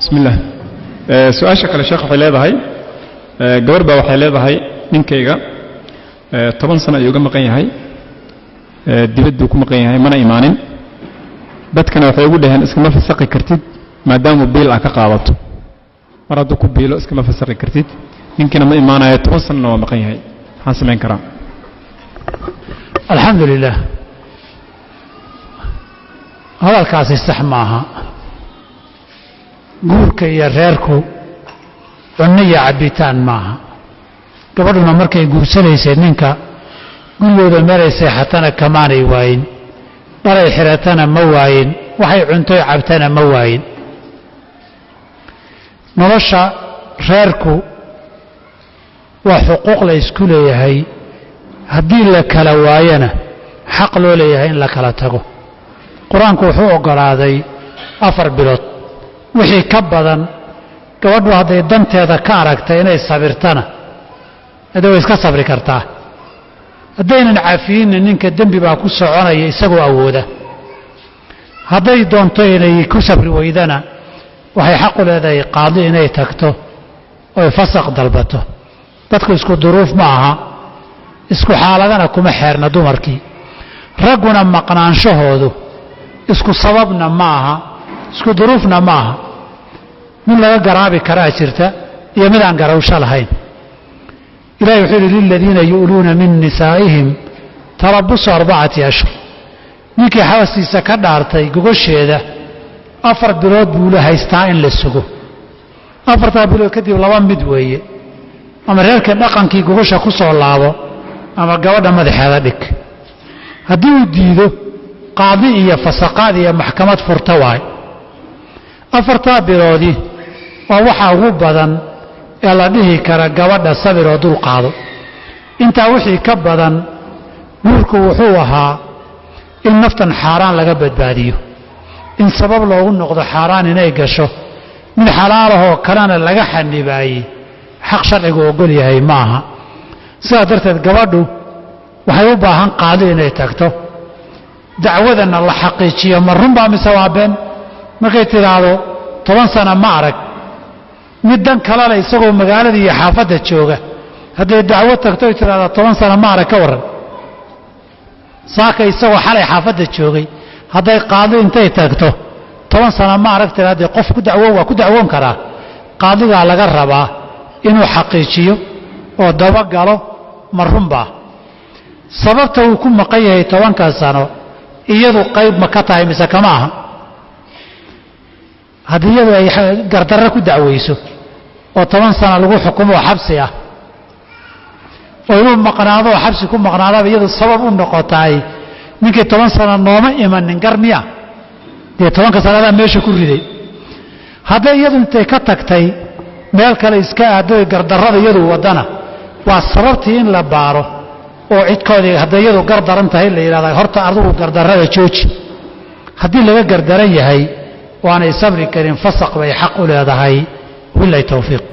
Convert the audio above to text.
بسم الله. سؤال شكل الشيخ حليبة هاي جوربا وحليبة هاي من كيجا طبعا سنة يوجا مقيم هاي دبدو كم مقيم هاي منا إيمانين بد كانوا يقول له اسكما في الساق كرتيد ما دام بيل عقاقابته مرادو كبيلو اسكما في الساق كرتيد يمكن ما إيمانه يتوصل إنه مقيم هاي حاسمين كرام. الحمد لله. هذا الكاس استحماها guurka iyo reerku cunniya cabitaan maaha gabadhuna markay guursanaysay ninka gurigooda meelay seexatana kamaanay waayin dharay xiratana ma waayin waxay cuntoy cabtana ma waayin nolosha reerku waa xuquuq la isku leeyahay haddii la kala waayana xaq loo leeyahay in la kala tago qur-aanku wuxuu ogolaaday 4 bilood wixii ka badan gabadhu hadday danteeda ka aragtay inay sabirtana way iska sabri kartaa haddaynan cafiyinna ninka dembi baa ku soconaya isagoo awooda hadday doonto inay ku sabri weydana waxay xaq u leedahay qaadi inay tagto oo fasaq dalbato dadku isku duruuf ma aha isku xaaladana kuma xeerna dumarkii ragguna maqnaanshahoodu isku sababna ma aha isku duruufna ma aha min laga garaabi karaa jirta iyo mid aan garawsho lahayn ilaahay wuxuu yidhi liladiina yu'luuna min nisaa'ihim tarabbusu 4 ashhur ninkii xawasiisa ka dhaartay gogosheeda 4 bilood buu la haystaa in la sugo 4 bilood kadib 2 mid weeye ama reerka dhaqankii gogosha ku soo laabo ama gabadha madaxeeda dhig haddii uu diido qaadi iyo fasaqaad iyo maxkamad furta waay 4 biloodi waa waxa ugu badan ee la dhihi kara gabadha sabir oo dul qaado intaa wixii ka badan guurku wuxuu ahaa in naftan xaaraan laga badbaadiyo in sabab loogu noqdo xaaraan inay gasho mid xalaalahoo kalena laga xanibaayey xaq sharcigu ogol yahay ma aha sidaa darteed gabadhu waxay u baahan qaadi inay tagto dacwadana la xaqiijiyo ma runbaa mise waa been markay tidhaahdo 10 sano ma arag middan kalena isagoo magaalada iyo xaafadda jooga hadday dacwo tagto ay tidhaahdo 10 sano ma arag ka warran saaka isagoo xalay xaafadda joogay hadday qaadi intay tagto 10 sano ma arag tidhaahdo qof ku dacwo waa ku dacwoon karaa qaadigaa laga rabaa inuu xaqiijiyo oo dabagalo ma runbaa sababta uu ku maqan yahay 10 sano iyadu qayb ma ka tahay mise kama aha haddii iyadu ay gardarro ku dacwayso oo 10 sano lagu xukumo xabsi ah oo inuu maqnaado oo xabsi ku maqnaadaba iyadu sabab u noqotay ninkii 10 sano nooma imanin garmiya dee 10 sanada meesha ku riday hadday iyadu intay ka tagtay meel kale iska aaday gardarrada iyadu wadana waa sababtii in la baaro oo cidkoodii hadday iyadu gardaran tahay la yiraahdo horta adigu gardarrada jooji haddii laga gardaran yahay waana sabri karin fasaq bay xaq u leedahay billahi tawfiiq.